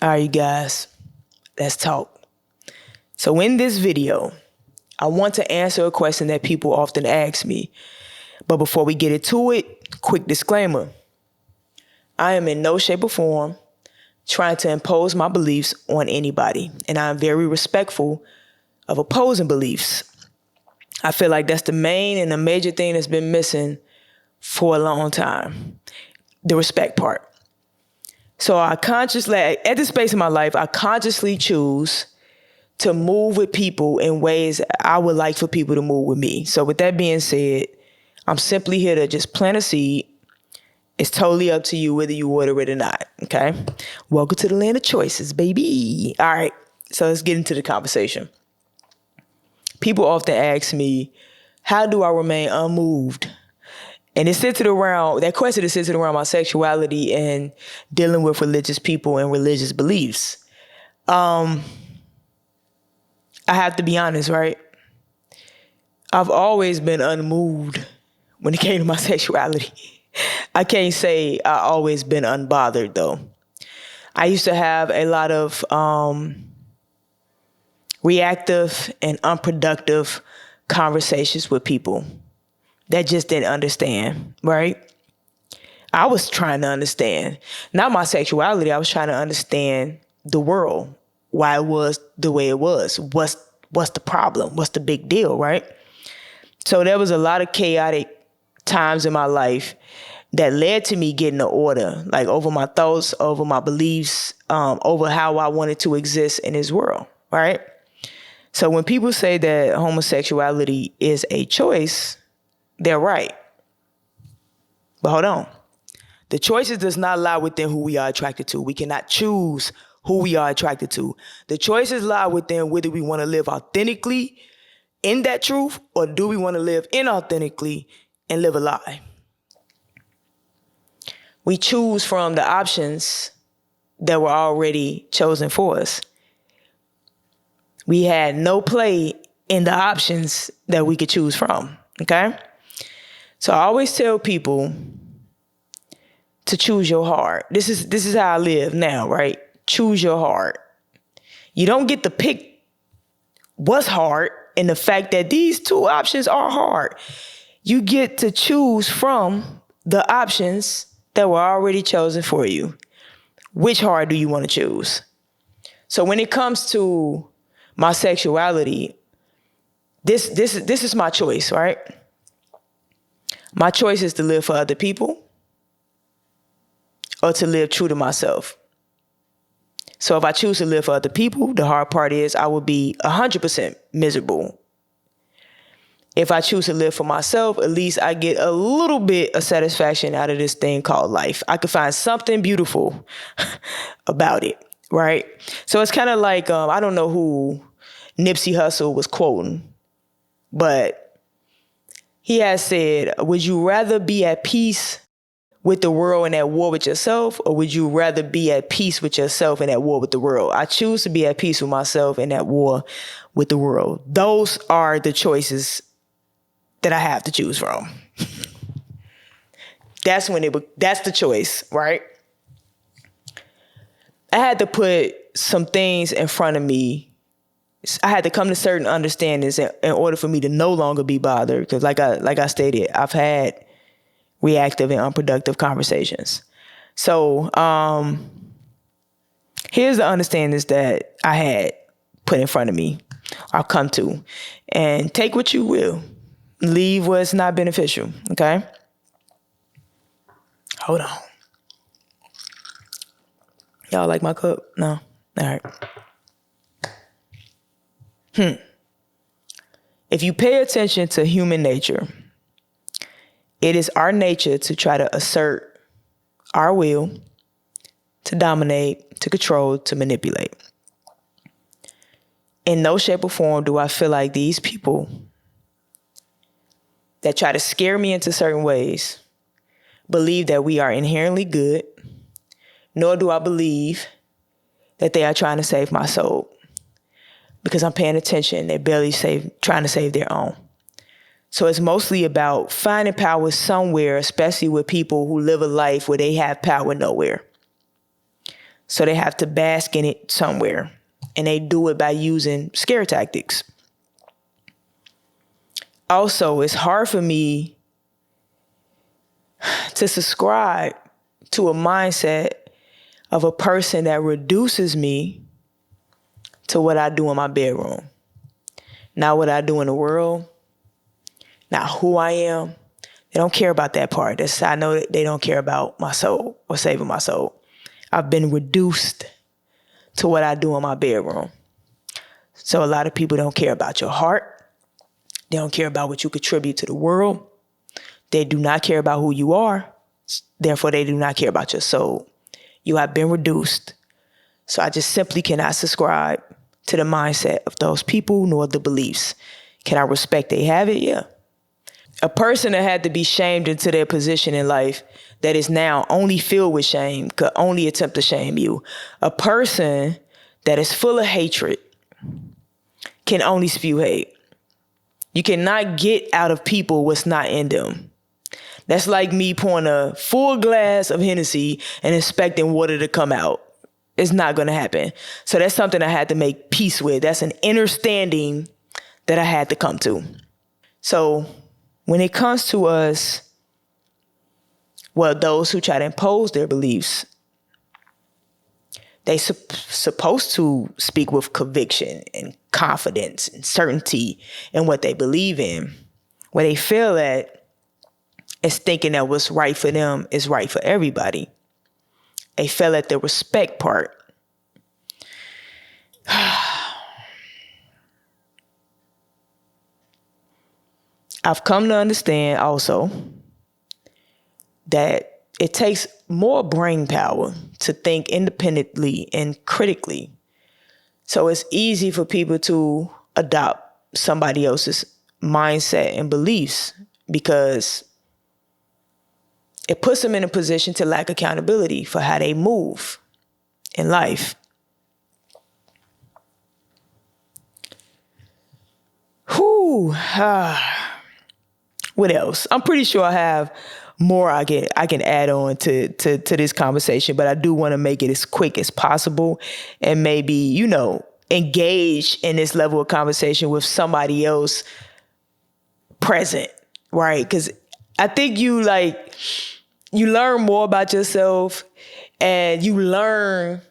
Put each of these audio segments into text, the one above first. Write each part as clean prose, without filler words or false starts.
All right, you guys, let's talk. So in this video, I want to answer a question that people often ask me. But before we get into it, quick disclaimer. I am in no shape or form trying to impose my beliefs on anybody, and I'm very respectful of opposing beliefs. I feel like that's the main and the major thing that's been missing for a long time, the respect part. So I consciously, at this space in my life, I consciously choose to move with people in ways I would like for people to move with me. So with that being said, I'm simply here to just plant a seed. It's totally up to you whether you water it or not, okay? Welcome to the land of choices, baby. All right, so let's get into the conversation. People often ask me, how do I remain unmoved? And that question is centered around my sexuality and dealing with religious people and religious beliefs. I have to be honest, right? I've always been unmoved when it came to my sexuality. I can't say I always been unbothered though. I used to have a lot of reactive and unproductive conversations with people that just didn't understand, right? I was trying to understand, not my sexuality, I was trying to understand the world, why it was the way it was. What's the problem? What's the big deal, right? So there was a lot of chaotic times in my life that led to me getting an order, like over my thoughts, over my beliefs, over how I wanted to exist in this world, right? So when people say that homosexuality is a choice, they're right. But hold on. The choices does not lie within who we are attracted to. We cannot choose who we are attracted to. The choices lie within whether we want to live authentically in that truth or do we want to live inauthentically and live a lie. We choose from the options that were already chosen for us. We had no play in the options that we could choose from, okay? So I always tell people to choose your heart. This is how I live now, right? Choose your heart. You don't get to pick what's hard and the fact that these two options are hard. You get to choose from the options that were already chosen for you. Which heart do you want to choose? So when it comes to my sexuality, this is my choice, right? My choice is to live for other people or to live true to myself. So if I choose to live for other people, the hard part is I will be 100% miserable. If I choose to live for myself, at least I get a little bit of satisfaction out of this thing called life. I can find something beautiful about it, right? So it's kind of like, I don't know who Nipsey Hussle was quoting, but he has said, would you rather be at peace with the world and at war with yourself, or would you rather be at peace with yourself and at war with the world? I choose to be at peace with myself and at war with the world. Those are the choices that I have to choose from. That's the choice, right? I had to put some things in front of me. I had to come to certain understandings in order for me to no longer be bothered. Because like I stated, I've had reactive and unproductive conversations. So here's the understandings that I had put in front of me. I'll come to. And take what you will. Leave what's not beneficial, okay? Hold on. Y'all like my cup? No? All right. If you pay attention to human nature, it is our nature to try to assert our will, to dominate, to control, to manipulate. In no shape or form do I feel like these people that try to scare me into certain ways believe that we are inherently good, nor do I believe that they are trying to save my soul. Because I'm paying attention, they're barely trying to save their own. So it's mostly about finding power somewhere, especially with people who live a life where they have power nowhere. So they have to bask in it somewhere. And they do it by using scare tactics. Also, it's hard for me to subscribe to a mindset of a person that reduces me to what I do in my bedroom. Not what I do in the world, not who I am. They don't care about that part. I know that they don't care about my soul or saving my soul. I've been reduced to what I do in my bedroom. So a lot of people don't care about your heart. They don't care about what you contribute to the world. They do not care about who you are. Therefore, they do not care about your soul. You have been reduced. So I just simply cannot subscribe to the mindset of those people nor the beliefs. Can I respect they have it? Yeah. A person that had to be shamed into their position in life that is now only filled with shame could only attempt to shame you. A person that is full of hatred can only spew hate. You cannot get out of people what's not in them. That's like me pouring a full glass of Hennessy and expecting water to come out. It's not going to happen. So that's something I had to make peace with. That's an understanding that I had to come to. So when it comes to us, well, those who try to impose their beliefs, they supposed to speak with conviction and confidence and certainty in what they believe in. Where they feel at is thinking that what's right for them is right for everybody. They fell at the respect part. I've come to understand also that it takes more brain power to think independently and critically. So it's easy for people to adopt somebody else's mindset and beliefs because it puts them in a position to lack accountability for how they move in life. What else? I'm pretty sure I have more I can add on to this conversation, but I do want to make it as quick as possible and maybe, engage in this level of conversation with somebody else present, right? Because I think you learn more about yourself and you learn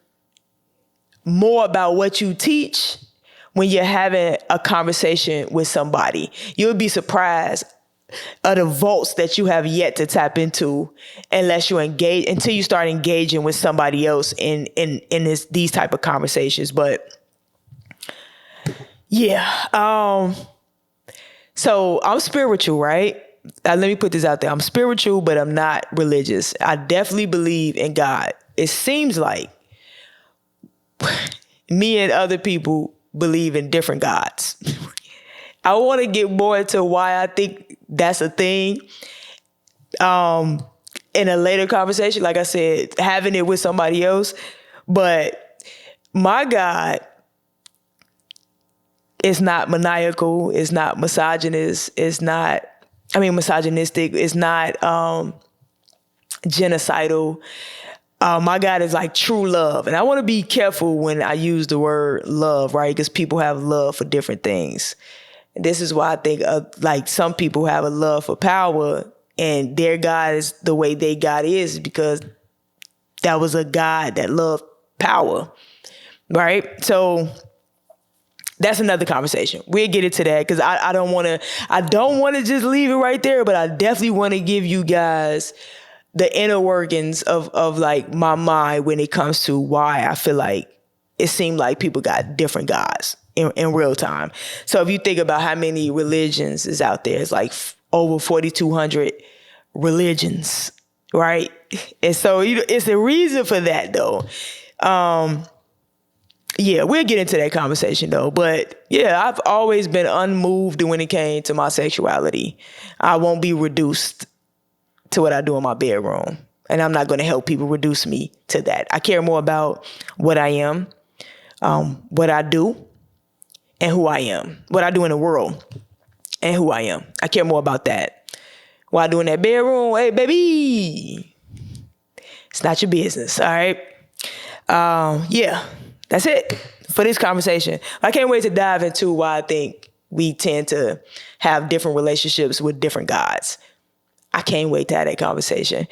more about what you teach when you're having a conversation with somebody. You'll be surprised at the vaults that you have yet to tap into until you start engaging with somebody else in these type of conversations. But yeah, so I'm spiritual, right? Let me put this out there. I'm spiritual, but I'm not religious. I definitely believe in God. It seems like me and other people believe in different gods. I want to get more into why I think that's a thing in a later conversation. Like I said, having it with somebody else. But my God is not maniacal. It's not misogynist. Misogynistic. It's not genocidal. My God is like true love. And I want to be careful when I use the word love, right? Because people have love for different things. And this is why I think some people have a love for power and their God is the way their God is because that was a God that loved power, right? So that's another conversation. We'll get into that because I don't want to just leave it right there, but I definitely want to give you guys the inner workings of like my mind when it comes to why I feel like it seemed like people got different gods in real time. So if you think about how many religions is out there, it's like over 4,200 religions, right? And so it's a reason for that though. Yeah, we'll get into that conversation though. But yeah, I've always been unmoved when it came to my sexuality. I won't be reduced to what I do in my bedroom. And I'm not going to help people reduce me to that. I care more about what I am, what I do, and who I am. What I do in the world and who I am. I care more about that. What I do in that bedroom, hey, baby, it's not your business, all right? Yeah, that's it for this conversation. I can't wait to dive into why I think we tend to have different relationships with different gods. I can't wait to have that conversation.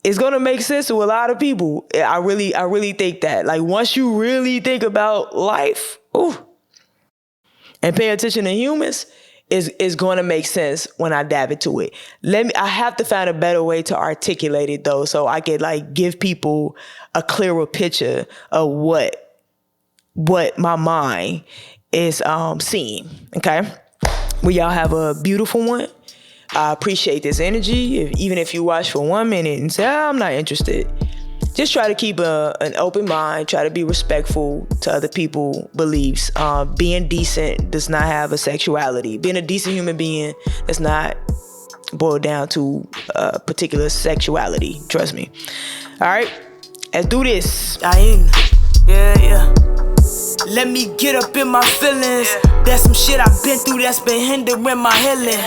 It's gonna make sense to a lot of people. I really think that. Like, once you really think about life, and pay attention to humans, is going to make sense when I dive into it. I have to find a better way to articulate it though, so I could like give people a clearer picture of what my mind is seeing. Okay, well, y'all have a beautiful one. I appreciate this energy. Even if you watch for 1 minute and say, I'm not interested, just try to keep an open mind. Try to be respectful to other people's beliefs. Being decent does not have a sexuality. Being a decent human being does not boil down to a particular sexuality. Trust me. All right, let's do this. Aina. Yeah. Let me get up in my feelings. That's some shit I've been through that's been hindering my healing.